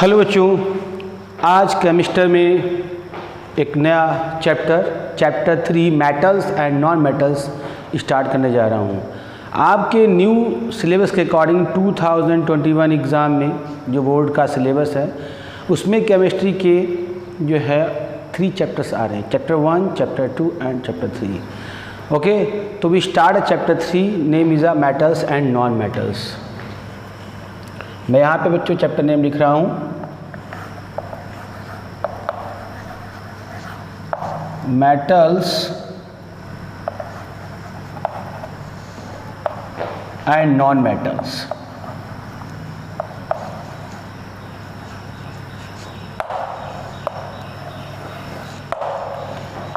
Hello बच्चों, आज chemistry में एक नया chapter 3 metals and non metals start करने जा रहा हूँ। आपके न्यू सिलेबस के अकॉर्डिंग 2021 एग्ज़ाम में जो बोर्ड का सिलेबस है उसमें केमिस्ट्री के जो है 3 चैप्टर्स आ रहे हैं, chapter 1, chapter 2 and chapter 3। Okay, तो we start chapter 3, name is a metals and non metals. मैं यहाँ पे बच्चों चैप्टर नेम लिख रहा हूँ, मेटल्स एंड नॉन मेटल्स।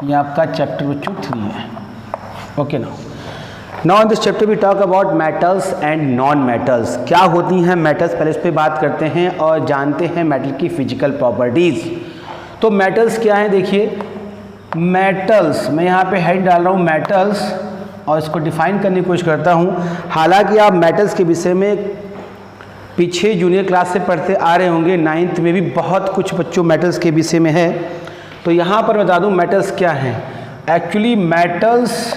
ये आपका चैप्टर बच्चों 3 है। Okay, now in this chapter we talk about metals and non metals. क्या होती हैं मेटल्स, पहले इस पर बात करते हैं और जानते हैं मेटल की फिजिकल प्रॉपर्टीज़। तो मेटल्स क्या है, देखिए मेटल्स, मैं यहाँ पे हेड डाल रहा हूँ मेटल्स और इसको डिफाइन करने की कोशिश करता हूँ। हालांकि आप मेटल्स के विषय में पीछे जूनियर क्लास से पढ़ते आ रहे होंगे, 9th में भी बहुत कुछ बच्चों मेटल्स के विषय में है। तो यहाँ पर बता दूँ मेटल्स क्या हैं। Actually metals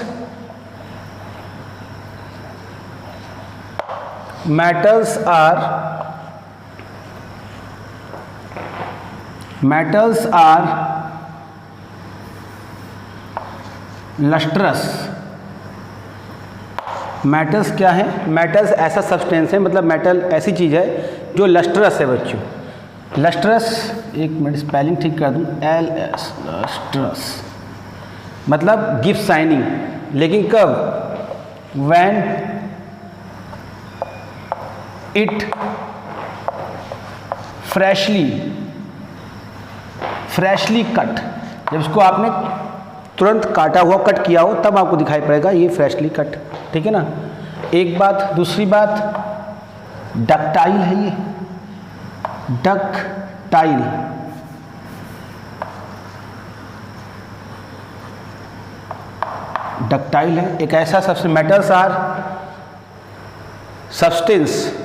are lustrous. Metals क्या है, मेटल्स ऐसा सब्सटेंस है, मतलब मेटल ऐसी चीज़ है जो लस्ट्रस है बच्चों। लस्ट्रस, एक मिनट स्पेलिंग ठीक कर दूं, LS, लस्ट्रस मतलब गिव शाइनिंग। लेकिन कब, व्हेन इट फ्रेशली कट, जब इसको आपने तुरंत काटा हुआ कट किया हो तब आपको दिखाई पड़ेगा ये फ्रेशली कट। ठीक है ना, एक बात। दूसरी बात डक्टाइल है, ये डक्टाइल है, एक ऐसा सब्सटेंस। मेटल्स आर सब्सटेंस,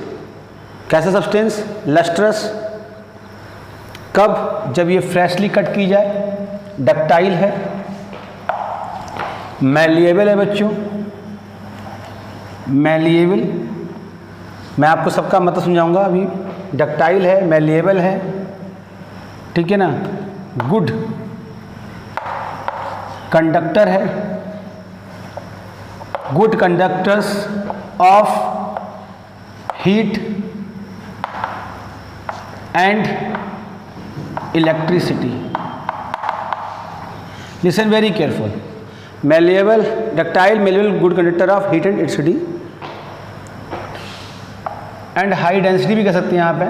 कैसा सब्सटेंस, लस्ट्रस। कब, जब ये फ्रेशली कट की जाए। डक्टाइल है, मैलिएबल है बच्चों, मैलिएबल। मैं आपको सबका मतलब समझाऊंगा अभी। डक्टाइल है, मैलिएबल है, ठीक है ना। गुड कंडक्टर है, good conductors of heat and electricity. Listen very careful. Malleable, ductile, malleable, good conductor of heat and electricity and high density भी कह सकते हैं यहाँ पे।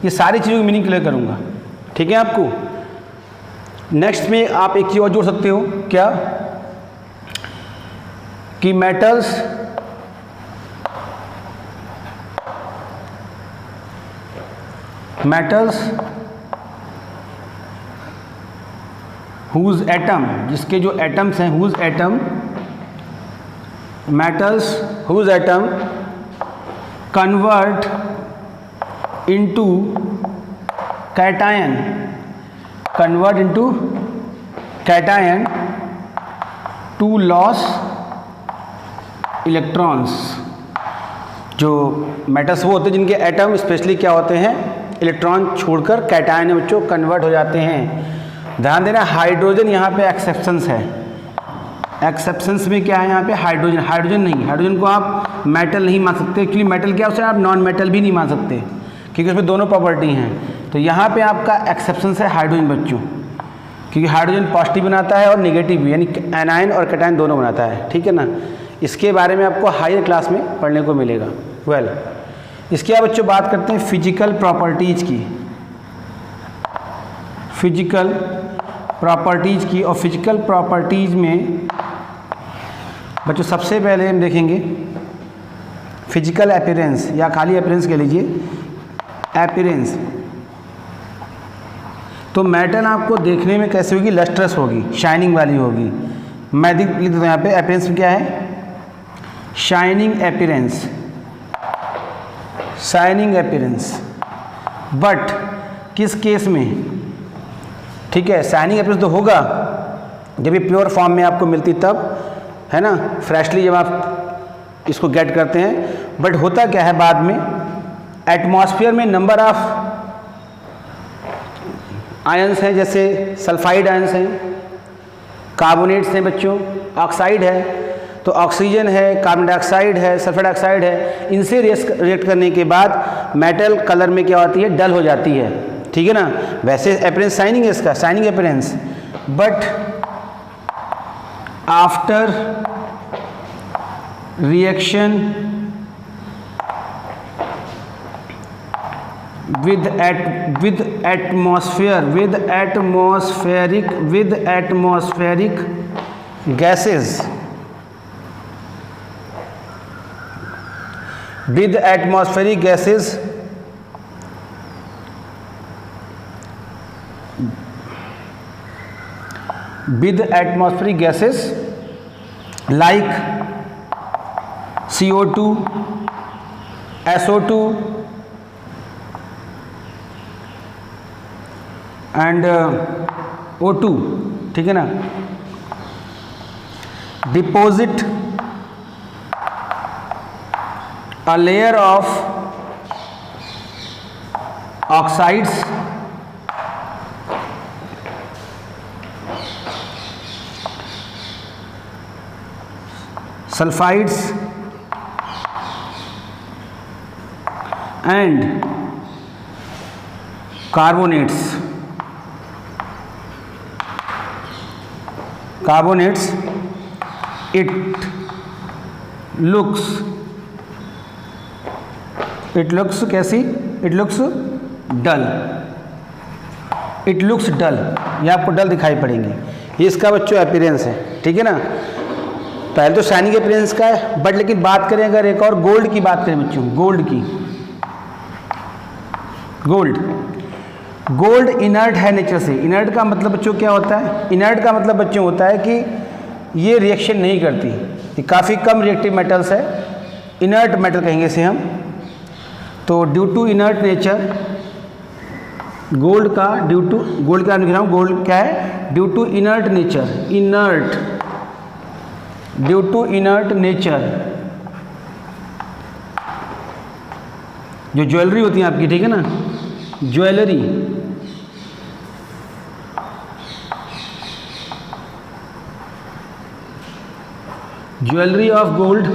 ये सारी चीज़ों की मीनिंग क्लियर करूँगा, ठीक है आपको। नेक्स्ट में आप एक चीज़ और जोड़ सकते हो, क्या कि मेटल्स हुज एटम, जिसके जो एटम्स हैं, whose atom, metals whose atom convert into cation, to loss electrons. जो मेटल्स वो होते हैं जिनके एटम स्पेशली क्या होते हैं, इलेक्ट्रॉन छोड़कर कैटायन में बच्चों कन्वर्ट हो जाते हैं। ध्यान देना, हाइड्रोजन यहाँ पे एक्सेप्शंस है। एक्सेप्शंस में क्या है यहाँ पे, हाइड्रोजन नहीं, हाइड्रोजन को आप मेटल नहीं मान सकते। एक्चुअली मेटल क्या है, उसे आप नॉन मेटल भी नहीं मान सकते क्योंकि उसमें दोनों प्रॉपर्टी हैं। तो यहाँ पे आपका एक्सेप्शंस है हाइड्रोजन बच्चों, क्योंकि हाइड्रोजन पॉजिटिव बनाता है और निगेटिव भी, यानी एनायन और कैटायन दोनों बनाता है। ठीक है ना, इसके बारे में आपको हायर क्लास में पढ़ने को मिलेगा। इसके बाद बच्चों बात करते हैं फिजिकल प्रॉपर्टीज़ की, और फिजिकल प्रॉपर्टीज़ में बच्चों सबसे पहले हम देखेंगे फिजिकल अपीयरेंस, या खाली अपीयरेंस कह लीजिए, अपीयरेंस। तो मेटल आपको देखने में कैसे होगी, लस्ट्रस होगी, शाइनिंग वाली होगी। मैं लिख देता हूँ यहाँ पे, अपीयरेंस में क्या है, शाइनिंग अपीयरेंस, बट किस केस में, ठीक है, शाइनिंग अपीयरेंस तो होगा जब ये प्योर फॉर्म में आपको मिलती तब, है ना, फ्रेशली जब आप इसको गेट करते हैं। बट होता क्या है बाद में, एटमॉस्फेयर में नंबर ऑफ आयंस हैं, जैसे सल्फाइड आयंस हैं, कार्बोनेट्स हैं बच्चों, ऑक्साइड है, तो ऑक्सीजन है, कार्बन डाइऑक्साइड है, सल्फर डाइऑक्साइड है, इनसे रिएक्ट करने के बाद मेटल कलर में क्या होती है, डल हो जाती है, ठीक है ना। वैसे अपीयरेंस शाइनिंग है इसका, shining appearance, but after reaction with atmospheric gases, with atmospheric gases like CO2, SO2 and O2, ठीक है ना, deposit a layer of oxides sulphides and carbonates, it looks कैसी, it looks dull, ये आपको डल दिखाई पड़ेंगी। ये इसका बच्चों अपीयरेंस है, ठीक है ना। पहले तो शाइनिंग अपीयरेंस का है, बट लेकिन बात करें अगर एक और गोल्ड की बात करें बच्चों, गोल्ड की, गोल्ड इनर्ट है नेचर से। इनर्ट का मतलब बच्चों क्या होता है, इनर्ट का मतलब बच्चों होता है कि ये रिएक्शन नहीं करती, ये काफ़ी कम रिएक्टिव मेटल्स है, इनर्ट मेटल कहेंगे इसे हम। तो due to inert nature, gold का लिख रहा हूँ, गोल्ड क्या है, due to inert nature, due to inert nature, जो ज्वेलरी होती है आपकी, ठीक है ना, jewellery, jewellery of gold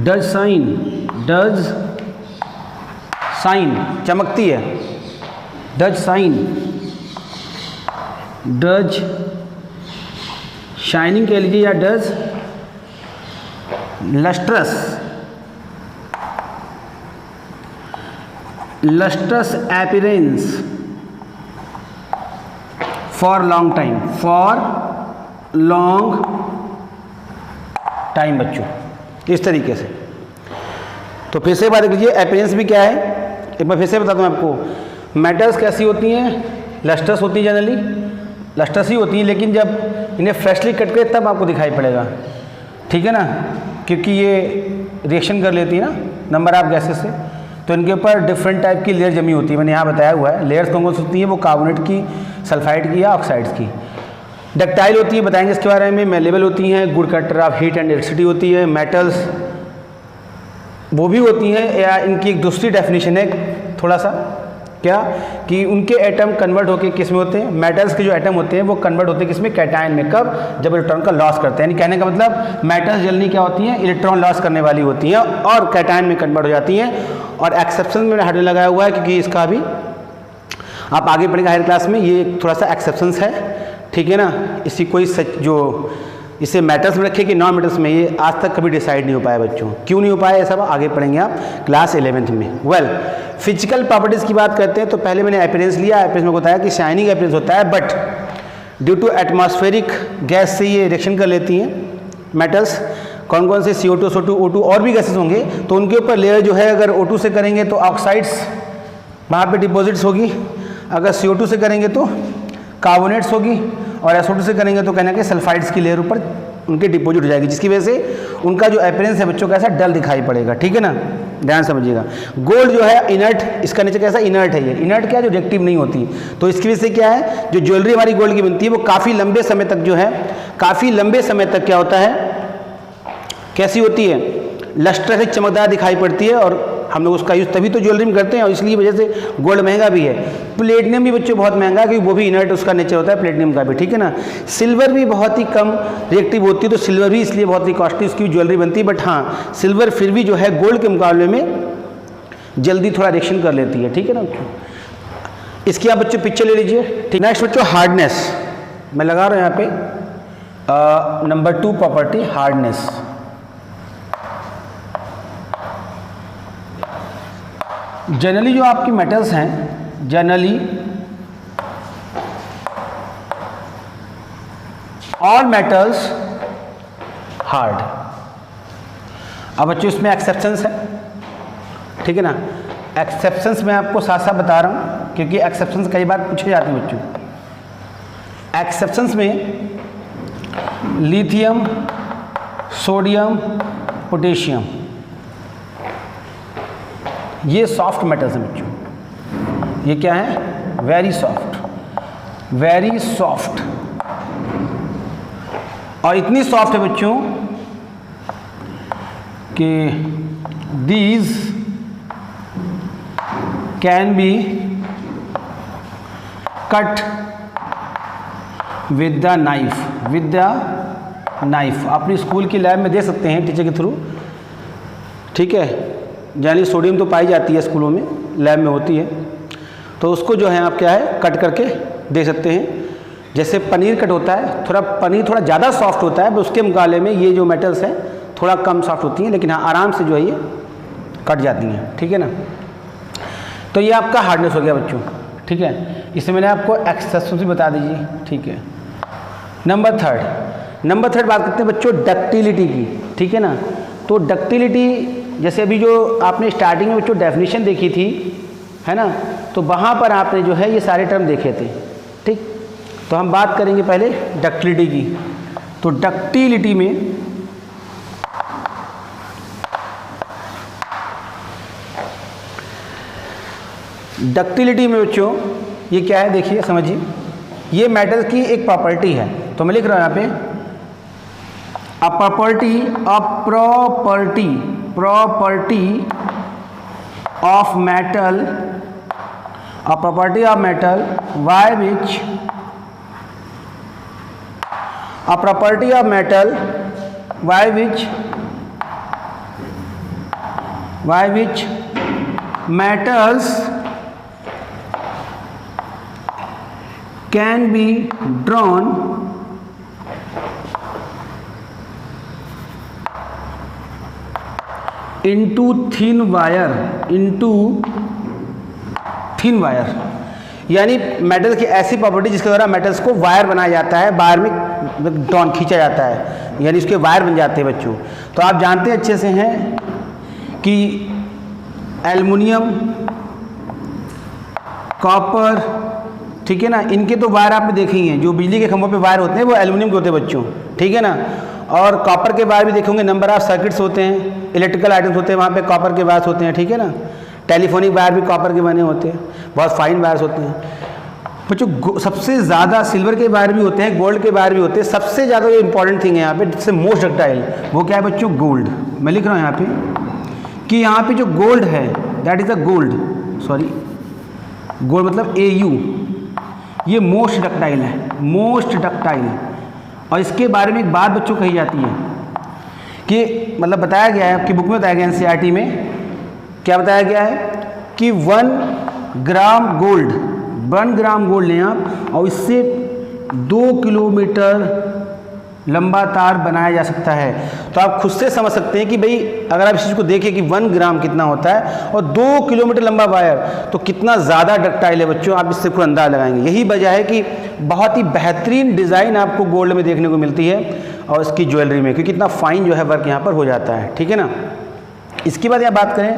does shine, चमकती है, डज शाइनिंग कह लीजिए, या does lustrous appearance for long time बच्चों, इस तरीके से। तो फिर से बात कीजिए, अपीयरेंस भी क्या है, एक बार फिर से बताता हूँ आपको। मेटल्स कैसी होती हैं, लस्ट्रस होती हैं, जनरली लस्ट्रस ही होती हैं, लेकिन जब इन्हें फ्रेशली कट करें तब आपको दिखाई पड़ेगा, ठीक है ना, क्योंकि ये रिएक्शन कर लेती है ना नंबर ऑफ गैसेस से, तो इनके ऊपर डिफरेंट टाइप की लेयर जमी होती है। मैंने यहाँ बताया हुआ है, लेयर्स कौन सी होती हैं, वो कार्बोनेट की, सल्फाइड की या ऑक्साइड्स की। डक्टाइल होती है, बताएंगे इसके बारे में। मेलेबल होती हैं, good conductor of heat and electricity होती है। मेटल्स वो भी होती हैं, या इनकी एक दूसरी डेफिनेशन है थोड़ा सा, क्या कि उनके एटम कन्वर्ट होकर किस में होते हैं, मेटल्स के जो एटम होते हैं वो कन्वर्ट होते हैं किस में, कैटायन में। कब, जब इलेक्ट्रॉन का लॉस करते हैं। यानी कहने का मतलब मेटल्स जल्दी क्या होती हैं, इलेक्ट्रॉन लॉस करने वाली होती हैं और कैटायन में कन्वर्ट हो जाती हैं। और एक्सेप्शन मैंने हट लगाया हुआ है, क्योंकि इसका भी आप आगे पढ़ेंगे हायर क्लास में, ये थोड़ा सा एक्सेप्शंस है, ठीक है ना। इसी कोई सच जो इसे मेटल्स में रखे कि नॉन मेटल्स में, ये आज तक कभी डिसाइड नहीं हो पाया बच्चों। क्यों नहीं हो पाया, ये सब आगे पढ़ेंगे आप क्लास 11th में। वेल, फिजिकल प्रॉपर्टीज़ की बात करते हैं तो पहले मैंने अपीयरेंस लिया। अपीयरेंस में बताया कि शाइनिंग अपीयरेंस होता है, but due to atmospheric gas से ये रिएक्शन कर लेती हैं मेटल्स। कौन कौन से, CO2, SO2, O2 और भी गैसेस होंगे, तो उनके ऊपर लेयर जो है, अगर O2 से करेंगे तो ऑक्साइड्स वहाँ पे डिपॉजिट्स होगी, अगर CO2 से करेंगे तो कार्बोनेट्स होगी, और SO2 से करेंगे तो कहना कि सल्फाइड्स की लेयर ऊपर उनके डिपोजिट हो जाएगी, जिसकी वजह से उनका जो अपीयरेंस है बच्चों कैसा डल दिखाई पड़ेगा। ठीक है ना, ध्यान समझिएगा। गोल्ड जो है इनर्ट, इसका नेचर कैसा इनर्ट है। ये इनर्ट क्या है, जो रिएक्टिव नहीं होती, तो इसकी वजह से क्या है, जो ज्वेलरी हमारी गोल्ड की बनती है वो काफ़ी लंबे समय तक जो है, काफ़ी लंबे समय तक क्या होता है, कैसी होती है, लस्टर से चमकदार दिखाई पड़ती है। और हम लोग उसका यूज़ तभी तो ज्वेलरी में करते हैं, और इसलिए वजह से गोल्ड महंगा भी है। प्लेटिनियम भी बच्चों बहुत महंगा है, क्योंकि वो भी इनर्ट उसका नेचर होता है प्लेटिनियम का भी। ठीक है ना, सिल्वर भी बहुत ही कम रिएक्टिव होती है, तो सिल्वर भी इसलिए बहुत ही कॉस्टली उसकी भी ज्वेलरी बनती है। बट हाँ, सिल्वर फिर भी जो है गोल्ड के मुकाबले में जल्दी थोड़ा रिएक्शन कर लेती है। ठीक है ना, इसकी आप बच्चों पिक्चर ले लीजिए। ठीक, नेक्स्ट बच्चों हार्डनेस, मैं लगा रहा हूँ यहाँ पे नंबर 2 प्रॉपर्टी हार्डनेस। जनरली जो आपकी मेटल्स हैं, जनरली ऑल मेटल्स हार्ड। अब बच्चों इसमें एक्सेप्शंस हैं, ठीक है ना। एक्सेप्शंस मैं आपको साथ साथ बता रहा हूँ, क्योंकि एक्सेप्शंस कई बार पूछे जाते हैं बच्चों। एक्सेप्शंस में लिथियम, सोडियम, पोटेशियम, ये सॉफ्ट मेटल्स हैं बच्चों। ये क्या है, वेरी सॉफ्ट, वेरी सॉफ्ट। और इतनी सॉफ्ट है बच्चों कि these can be cut with the knife, with the knife. अपनी स्कूल की लैब में दे सकते हैं टीचर के थ्रू। ठीक है, यानी सोडियम तो पाई जाती है स्कूलों में, लैब में होती है, तो उसको जो है आप क्या है कट करके दे सकते हैं। जैसे पनीर कट होता है, थोड़ा पनीर थोड़ा ज़्यादा सॉफ्ट होता है, उसके मुकाबले में ये जो मेटल्स हैं थोड़ा कम सॉफ्ट होती हैं, लेकिन हाँ आराम से जो है ये कट जाती हैं। ठीक है ना, तो ये आपका हार्डनेस हो गया बच्चों। ठीक है, इससे मैंने आपको एक्सेप्शंस भी बता दीजिए। ठीक है, नंबर थर्ड बात करते हैं बच्चों डक्टिलिटी की। ठीक है ना, तो डक्टिलिटी जैसे अभी जो आपने स्टार्टिंग में बच्चों डेफिनेशन देखी थी, है ना, तो वहाँ पर आपने जो है ये सारे टर्म देखे थे। ठीक, तो हम बात करेंगे पहले डक्टिलिटी की। तो डक्टिलिटी में बच्चों ये क्या है, देखिए समझिए, ये मेटल की एक प्रॉपर्टी है। तो मैं लिख रहा हूँ यहाँ पे a property of metal, a property of metal by which metals can be drawn into thin wire, यानी मेटल की ऐसी प्रॉपर्टी जिसके द्वारा मेटल्स को वायर बनाया जाता है, वायर में ड्रॉन खींचा जाता है, यानी उसके वायर बन जाते हैं बच्चों। तो आप जानते हैं अच्छे से हैं कि एल्युमिनियम, कॉपर, ठीक है ना, इनके तो वायर आपने देखे ही हैं, जो बिजली के खंभों पे वायर होते हैं वो एल्युमिनियम के होते हैं बच्चों। ठीक है ना, और कॉपर के वायर भी देखेंगे, नंबर ऑफ सर्किट्स होते हैं, इलेक्ट्रिकल आइटम्स होते हैं, वहाँ पे कॉपर के वायर्स होते हैं। ठीक है ना, टेलीफोनिक वायर भी कॉपर के बने होते हैं, बहुत फाइन वायर्स होते हैं बच्चों। सबसे ज़्यादा सिल्वर के वायर भी होते हैं, गोल्ड के वायर भी होते हैं। सबसे ज़्यादा जो इंपॉर्टेंट थिंग है यहाँ पे, जिससे मोस्ट डक्टाइल, वो क्या है बच्चों, गोल्ड। मैं लिख रहा हूँ यहाँ पे कि यहाँ पे जो गोल्ड है, that is a gold, sorry gold मतलब AU, ये मोस्ट डक्टाइल है, मोस्ट डक्टाइल। और इसके बारे में एक बात बच्चों कही जाती है कि मतलब बताया गया है, आपकी बुक में बताया गया NCERT में, क्या बताया गया है कि 1 ग्राम गोल्ड लें आप, और इससे 2 किलोमीटर लंबा तार बनाया जा सकता है। तो आप खुद से समझ सकते हैं कि भाई अगर आप इस चीज़ को देखें कि 1 ग्राम कितना होता है और 2 किलोमीटर लंबा वायर, तो कितना ज़्यादा डक्टाइल है बच्चों, आप इससे खुद अंदाज़ लगाएंगे। यही वजह है कि बहुत ही बेहतरीन डिज़ाइन आपको गोल्ड में देखने को मिलती है और इसकी ज्वेलरी में, क्योंकि इतना फाइन जो है वर्क यहाँ पर हो जाता है। ठीक है ना, इसके बाद यहाँ बात करें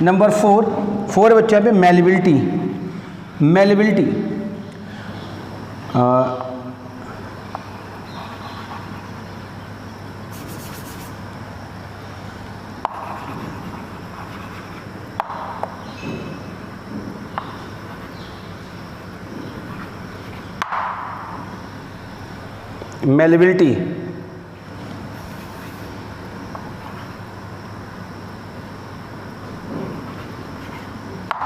नंबर 4 बच्चों यहाँ पे मेलेबिलिटी। मेलेबिलिटी,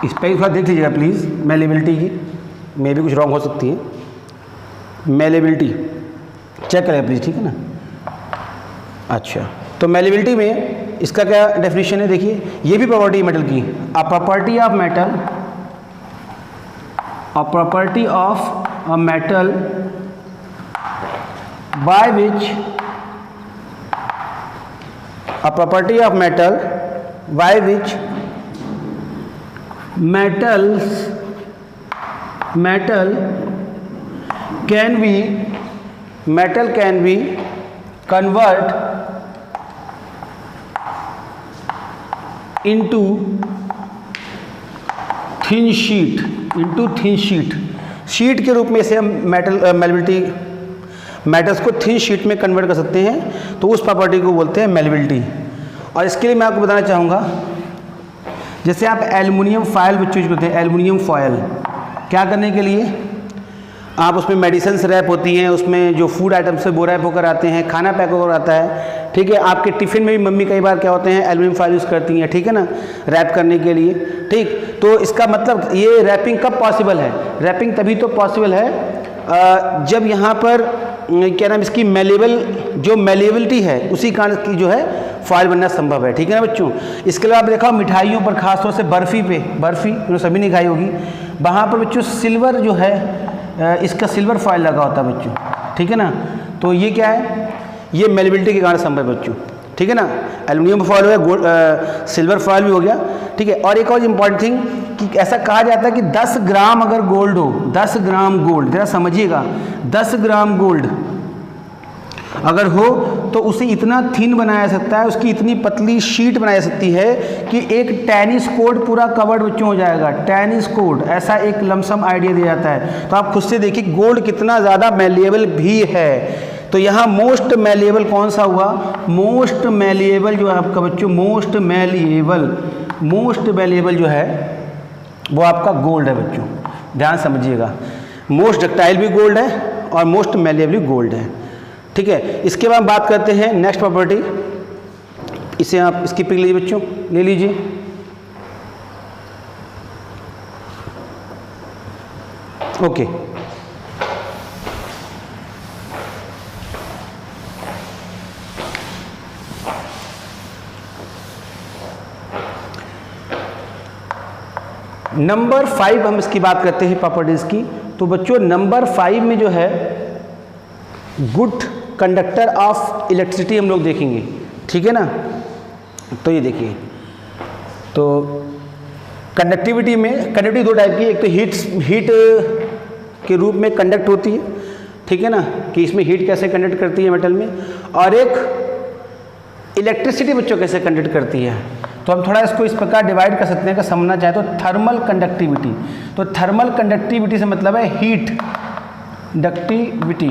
इस पर थोड़ा देख लीजिएगा प्लीज़, मेलेबिलिटी की मे भी कुछ रॉन्ग हो सकती है, मेलेबिलिटी चेक करें प्लीज़, ठीक है ना। अच्छा, तो मेलेबिलिटी में इसका क्या डेफिनेशन है, देखिए ये भी प्रॉपर्टी है मेटल की, a property of metal, a property of a metal by which, a property of metal by which metal can be convert into thin sheet, sheet के रूप में से हम मेलेबिलिटी मेटल्स को थिन शीट में convert कर सकते हैं, तो उस प्रॉपर्टी को बोलते हैं मेलेबिलिटी। और इसके लिए मैं आपको बताना चाहूँगा, जैसे आप एल्युमिनियम फॉयल बच्चों यूज करते हैं, एल्युमिनियम फॉयल क्या करने के लिए, आप उसमें मेडिसिन रैप होती हैं, उसमें जो फूड आइटम से वो रैप होकर आते हैं, खाना पैक होकर आता है, ठीक है। आपके टिफ़िन में भी मम्मी कई बार क्या होते हैं एल्युमिनियम फॉयल यूज़ करती हैं, ठीक है ना, रैप करने के लिए, ठीक। तो इसका मतलब ये रैपिंग कब पॉसिबल है, रैपिंग तभी तो पॉसिबल है जब यहाँ पर क्या नाम इसकी जो मेलेबिलिटी है उसी कारण की जो है फॉयल बनना संभव है, ठीक है ना बच्चों। इसके अलावा आप देखा मिठाइयों पर, खासतौर से बर्फ़ी जो सभी ने खाई होगी, वहाँ पर बच्चों सिल्वर जो है इसका सिल्वर फॉयल लगा होता है बच्चों, ठीक है ना। तो ये क्या है, ये मेलेबिलिटी के कारण संभव है बच्चों, ठीक है ना। एल्युमिनियम फॉयल हो गया, सिल्वर फॉयल भी हो गया, ठीक है। और एक और इम्पॉर्टेंट थिंग कि ऐसा कहा जाता है कि 10 ग्राम अगर गोल्ड हो, 10 ग्राम गोल्ड, जरा समझिएगा, 10 ग्राम गोल्ड अगर हो तो उसे इतना थिन बनाया जा सकता है, उसकी इतनी पतली शीट बनाई जा सकती है कि एक टेनिस कोर्ट पूरा कवर्ड बच्चों हो जाएगा, टेनिस कोर्ट, ऐसा एक लमसम आइडिया दिया जाता है। तो आप खुद से देखिए गोल्ड कितना ज़्यादा मेलेबल भी है। तो यहाँ मोस्ट मेलेबल कौन सा हुआ, मोस्ट मेलेबल जो है आपका बच्चों, मोस्ट मेलेबल जो है वो आपका गोल्ड है बच्चों, ध्यान समझिएगा। मोस्ट डक्टाइल भी गोल्ड है और मोस्ट मेलेबल भी गोल्ड है, ठीक है। इसके बाद बात करते हैं नेक्स्ट प्रॉपर्टी, इसे आप इसकी पिक लीजिए बच्चों, ले लीजिए। ओके, नंबर 5 हम इसकी बात करते हैं प्रॉपर्टीज की। तो बच्चों नंबर 5 में जो है गुड कंडक्टर ऑफ इलेक्ट्रिसिटी हम लोग देखेंगे, ठीक है ना। तो ये देखिए, तो कंडक्टिविटी में कंडक्टिविटी दो टाइप की, एक तो हीट के रूप में कंडक्ट होती है, ठीक है ना, कि इसमें हीट कैसे कंडक्ट करती है मेटल में, और एक इलेक्ट्रिसिटी बच्चों कैसे कंडक्ट करती है। तो हम थोड़ा इसको इस प्रकार डिवाइड कर सकते हैं कि समझना चाहे तो थर्मल कंडक्टिविटी। तो थर्मल कंडक्टिविटी से मतलब है हीट डक्टिविटी,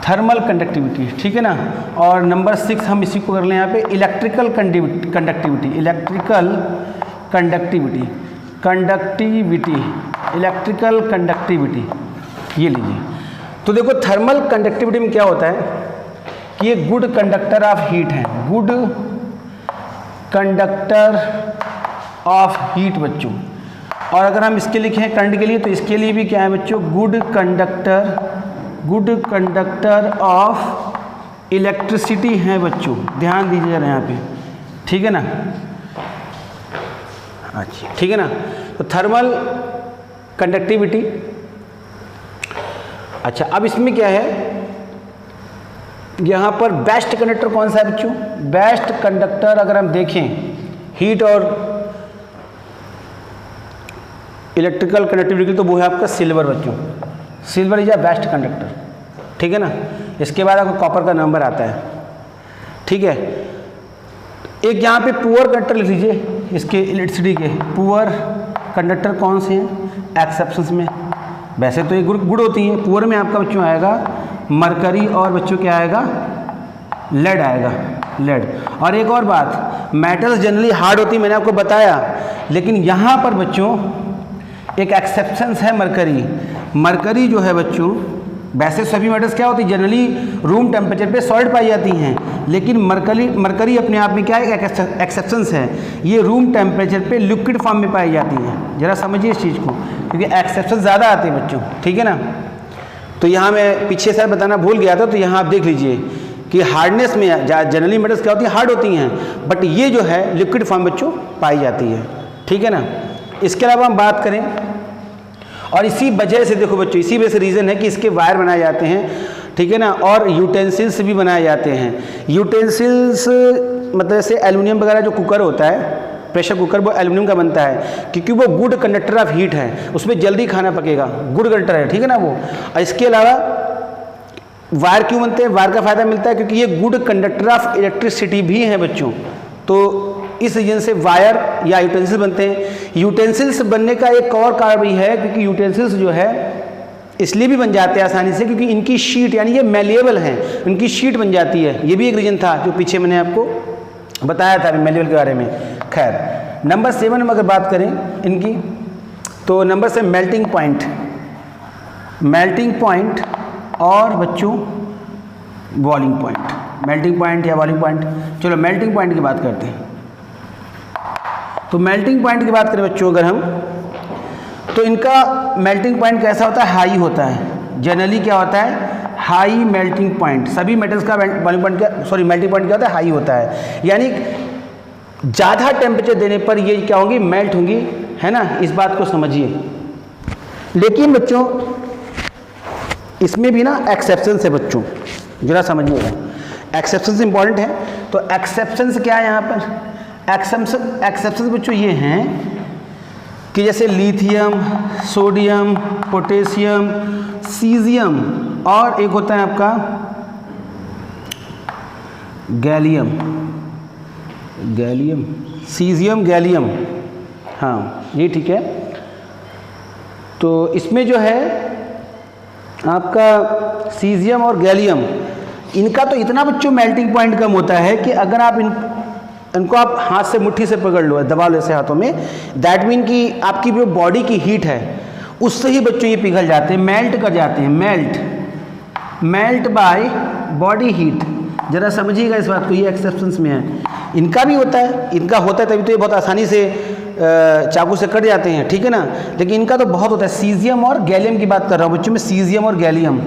थर्मल कंडक्टिविटी, ठीक है ना। और नंबर 6 हम इसी को कर लें यहाँ पे इलेक्ट्रिकल कंडक्टिविटी, इलेक्ट्रिकल कंडक्टिविटी, ये लीजिए। तो देखो थर्मल कंडक्टिविटी में क्या होता है कि ये गुड कंडक्टर ऑफ हीट है, गुड कंडक्टर ऑफ हीट बच्चों। और अगर हम इसके लिखें करंट के लिए तो इसके लिए भी क्या है बच्चों, गुड कंडक्टर ऑफ इलेक्ट्रिसिटी है बच्चों, ध्यान दीजिए जरा यहाँ पे, ठीक है ना। अच्छा, ठीक है ना। तो थर्मल कंडक्टिविटी। अच्छा, अब इसमें क्या है, यहाँ पर बेस्ट कंडक्टर कौन सा है बच्चों, बेस्ट कंडक्टर अगर हम देखें हीट और इलेक्ट्रिकल कनेक्टिविटी तो वो है आपका सिल्वर बच्चों, silver is a best conductor, ठीक है ना। इसके बाद आपको कॉपर का नंबर आता है, ठीक है। एक यहाँ पे पुअर कंडक्टर लिख लीजिए, इसके इलेक्ट्रिसिटी के पुअर कंडक्टर कौन से हैं एक्सेप्शंस में, वैसे तो ये गुड होती हैं। पुअर में आपका बच्चों आएगा मरकरी और बच्चों क्या आएगा, लेड आएगा, लेड। और एक और बात, मेटल्स जनरली हार्ड होती है, मैंने आपको बताया, लेकिन यहाँ पर बच्चों एक एक्सेप्शंस है मरकरी। मरकरी जो है बच्चों वैसे सभी मेटल्स क्या होती है, जनरली रूम टेम्परेचर पे सॉलिड पाई जाती हैं, लेकिन मरकरी अपने आप में क्या है, एक एक्सेप्शंस है, ये रूम टेम्परेचर पे लिक्विड फॉर्म में पाई जाती है। जरा समझिए इस चीज़ को, क्योंकि एक्सेप्शन ज़्यादा आते हैं बच्चों, ठीक है ना। तो यहाँ मैं पीछे से बताना भूल गया था, तो यहाँ आप देख लीजिए कि हार्डनेस में जनरली मेटल्स क्या होती है, हार्ड होती हैं, बट ये जो है लिक्विड फॉर्म बच्चों पाई जाती है, ठीक है ना। इसके अलावा हम बात करें, और इसी वजह से देखो बच्चों, इसी वजह से रीज़न है कि इसके वायर बनाए जाते हैं, ठीक है ना, और यूटेंसिल्स भी बनाए जाते हैं। यूटेंसिल्स मतलब जैसे एल्युमिनियम वगैरह जो कुकर होता है, प्रेशर कुकर, वो एल्युमिनियम का बनता है, क्योंकि वो गुड कंडक्टर ऑफ हीट है, उसमें जल्दी खाना पकेगा, गुड कंडक्टर है, ठीक है ना वो। और इसके अलावा वायर क्यों बनते हैं, वायर का फ़ायदा मिलता है क्योंकि ये गुड कंडक्टर ऑफ इलेक्ट्रिसिटी भी हैं बच्चों, तो इस रीजन से वायर या यूटेंसिल्स बनते हैं। यूटेंसिल्स बनने का एक और कारण भी है, क्योंकि यूटेंसिल्स जो है इसलिए भी बन जाते हैं आसानी से क्योंकि इनकी शीट, यानी ये मेलिएबल हैं, इनकी शीट बन जाती है। ये भी एक रीजन था जो पीछे मैंने आपको बताया था मेलिएबल के बारे में। खैर, नंबर 7 में अगर बात करें इनकी, तो number 7 melting point. Melting point और बच्चों बॉइलिंग पॉइंट, मेल्टिंग पॉइंट या बॉइलिंग पॉइंट। चलो मेल्टिंग पॉइंट की बात करते हैं। तो मेल्टिंग पॉइंट की बात करें बच्चों अगर हम, तो इनका मेल्टिंग पॉइंट कैसा होता है, हाई होता है। जनरली क्या होता है, हाई मेल्टिंग पॉइंट। सभी मेटल्स का मेल्टिंग पॉइंट क्या होता है, हाई होता है, यानी ज़्यादा टेम्परेचर देने पर ये क्या होंगी, मेल्ट होंगी, है ना। इस बात को समझिए। लेकिन बच्चों इसमें भी ना एक्सेप्शंस है बच्चों, जरा समझिएगा, एक्सेप्शंस इंपॉर्टेंट है। तो एक्सेप्शंस क्या है यहाँ पर, एक्सेप्शंस बच्चों ये हैं कि जैसे लिथियम, सोडियम, पोटेशियम, सीजियम, और एक होता है आपका गैलियम, सीजियम, गैलियम, हाँ ये ठीक है। तो इसमें जो है आपका सीजियम और गैलियम, इनका तो इतना बच्चों मेल्टिंग पॉइंट कम होता है कि अगर आप इनको आप हाथ से मुट्ठी से पकड़ लो, दबा लो ऐसे हाथों में, दैट मीन कि आपकी जो बॉडी की हीट है उससे ही बच्चों ये पिघल जाते हैं, मेल्ट कर जाते हैं, मेल्ट बाय बॉडी हीट। जरा समझिएगा इस बात को, ये एक्सेप्शंस में है। इनका भी होता है, इनका होता है तभी तो ये बहुत आसानी से चाकू से कट जाते हैं, ठीक है ना, लेकिन इनका तो बहुत होता है। सीजियम और गैलियम की बात कर रहा हूँ बच्चों में, सीजियम और गैलियम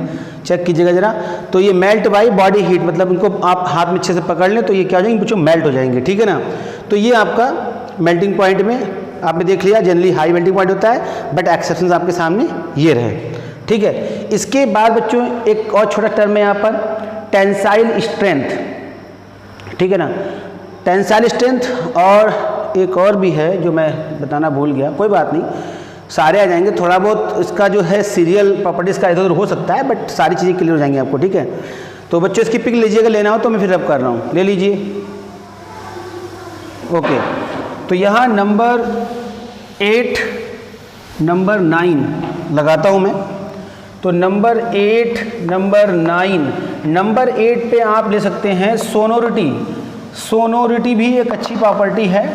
चेक कीजिएगा जरा। तो ये मेल्ट बाय बॉडी हीट, मतलब इनको आप हाथ में अच्छे से पकड़ लें तो ये क्या हो जाएंगे बच्चों, मेल्ट हो जाएंगे, ठीक है ना। तो ये आपका मेल्टिंग पॉइंट में आपने देख लिया, जनरली हाई मेल्टिंग पॉइंट होता है, बट एक्सेप्शंस आपके सामने ये रहे, ठीक है। इसके बाद बच्चों एक और छोटा टर्म है यहाँ पर, टेंसाइल स्ट्रेंथ, ठीक है ना। टेंसाइल स्ट्रेंथ, और एक और भी है जो मैं बताना भूल गया, कोई बात नहीं, सारे आ जाएंगे। थोड़ा बहुत इसका जो है सीरियल प्रॉपर्टीज़ का इधर उधर हो सकता है, बट सारी चीज़ें क्लियर हो जाएंगी आपको, ठीक है। तो बच्चों इसकी पिक लीजिएगा, लेना हो तो मैं फिर रब कर रहा हूँ, ले लीजिए। ओके, तो यहाँ नंबर 8, नंबर 9 लगाता हूँ मैं। तो नंबर 8, नंबर 9, नंबर 8 पे आप ले सकते हैं सोनोरिटी। सोनोरिटी भी एक अच्छी प्रॉपर्टी है।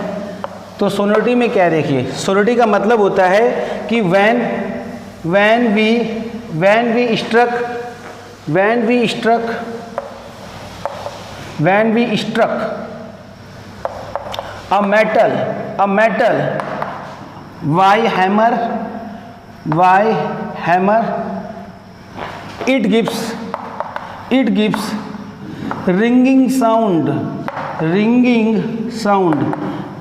तो सोनोरिटी में क्या देखिए, सोनोरिटी का मतलब होता है कि when we struck a metal by hammer, it gives ringing sound।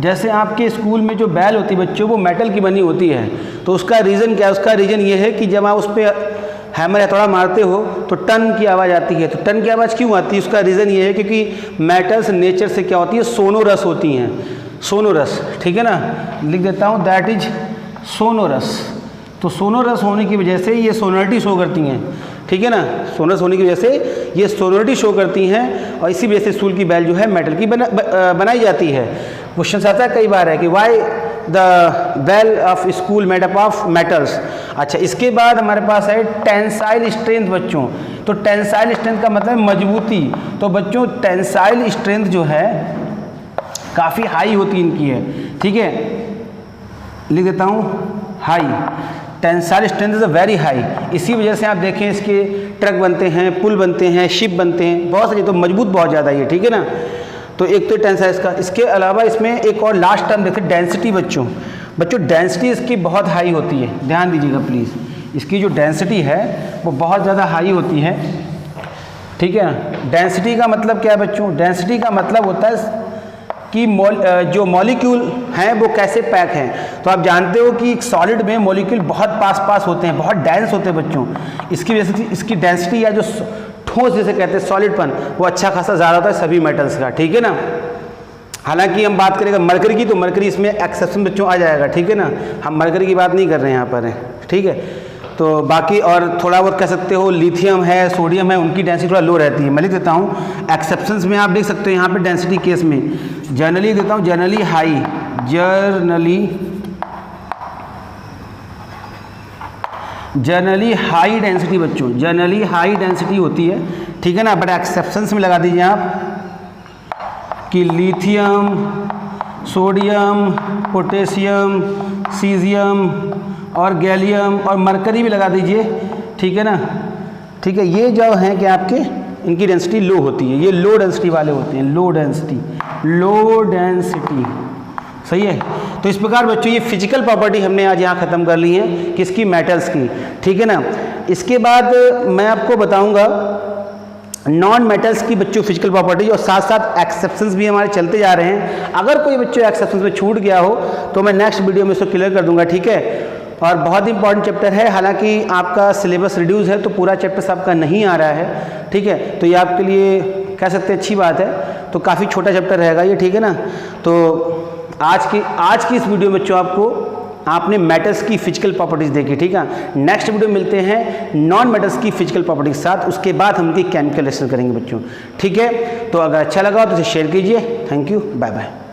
जैसे आपके स्कूल में जो बैल होती है बच्चों, वो मेटल की बनी होती है, तो उसका रीज़न क्या है, उसका रीज़न ये है कि जब आप उस पर हैमर हथौड़ा मारते हो तो टन की आवाज़ आती है। तो टन की आवाज़ क्यों आती है, उसका रीज़न ये है क्योंकि मेटल्स नेचर से क्या होती है, सोनोरस होती हैं, सोनोरस, ठीक है ना। लिख देता हूँ, दैट इज सोनोरस। तो सोनोरस होने की वजह से ये सोनोरिटी शो करती हैं, ठीक है ना। सोनोरस होने की वजह से ये सोनोरिटी शो करती हैं, और इसी वजह से स्कूल की बैल जो है मेटल की बनाई जाती है। क्वेश्चन आता है कई बार है कि why the bell of school made up of metals. अच्छा, इसके बाद हमारे पास है टेंसाइल स्ट्रेंथ बच्चों। तो टेंसाइल स्ट्रेंथ का मतलब मजबूती। तो बच्चों टेंसाइल स्ट्रेंथ जो है काफ़ी हाई होती इनकी है, ठीक है। लिख देता हूँ high, tensile strength is very high. इसी वजह से आप देखें इसके ट्रक बनते हैं, पुल बनते हैं, शिप बनते हैं, बहुत सारे, तो मजबूत बहुत ज़्यादा ये, ठीक है ना। तो एक तो टेंस है इसका। इसके अलावा इसमें एक और लास्ट टर्म देखते हैं, डेंसिटी। बच्चों डेंसिटी इसकी बहुत हाई होती है, ध्यान दीजिएगा प्लीज़। इसकी जो डेंसिटी है वो बहुत ज़्यादा हाई होती है, ठीक है ना। डेंसिटी का मतलब क्या है बच्चों? डेंसिटी का मतलब होता है कि जो मॉलिक्यूल हैं वो कैसे पैक हैं। तो आप जानते हो कि सॉलिड में मॉलिक्यूल बहुत पास होते हैं, बहुत डेंस होते हैं बच्चों। इसकी वजह से इसकी डेंसिटी या जो ठोस जिसे कहते हैं सॉलिडपन, वो अच्छा खासा ज़्यादा होता है सभी मेटल्स का, ठीक है ना। हालांकि हम बात करेंगे मरकरी की, तो मरकरी इसमें एक्सेप्शन बच्चों आ जाएगा, ठीक है ना। हम मरकरी की बात नहीं कर रहे हैं यहाँ पर, ठीक है। तो बाकी और थोड़ा बहुत कह सकते हो लिथियम है, सोडियम है, उनकी डेंसिटी थोड़ा लो रहती है। मैं लिख देता हूँ एक्सेप्शंस में, आप देख सकते हो यहाँ पे डेंसिटी केस में जनरली देता हूँ, जनरली हाई डेंसिटी बच्चों, जनरली हाई डेंसिटी होती है, ठीक है ना। बट एक्सेप्शंस में लगा दीजिए आप कि लिथियम, सोडियम, पोटेशियम, सीजियम और गैलियम और मरकरी भी लगा दीजिए, ठीक है ना। ठीक है, ये जो हैं कि आपके इनकी डेंसिटी लो होती है, ये लो डेंसिटी वाले होते हैं, लो डेंसिटी, सही है। तो इस प्रकार बच्चों ये फिजिकल प्रॉपर्टी हमने आज यहाँ ख़त्म कर ली है किसकी? मेटल्स की, ठीक है ना। इसके बाद मैं आपको बताऊँगा नॉन मेटल्स की बच्चों फिजिकल प्रॉपर्टी, और साथ साथ एक्सेप्शंस भी हमारे चलते जा रहे हैं। अगर कोई बच्चों एक्सेप्शंस में छूट गया हो तो मैं नेक्स्ट वीडियो में इसको क्लियर कर दूंगा, ठीक है। और बहुत इंपॉर्टेंट चैप्टर है, हालांकि आपका सिलेबस रिड्यूस है तो पूरा चैप्टर आपका नहीं आ रहा है, ठीक है। तो ये आपके लिए कह सकते हैं अच्छी बात है, तो काफ़ी छोटा चैप्टर रहेगा ये, ठीक है ना। तो आज की इस वीडियो में बच्चों आपने मेटल्स की फिजिकल प्रॉपर्टीज़ देखी, ठीक है। नेक्स्ट वीडियो मिलते हैं नॉन मेटल्स की फिजिकल प्रॉपर्टीज के साथ, उसके बाद हम उनकी केमिकल लेसन करेंगे बच्चों, ठीक है। तो अगर अच्छा लगा तो इसे शेयर कीजिए। Thank you, bye bye.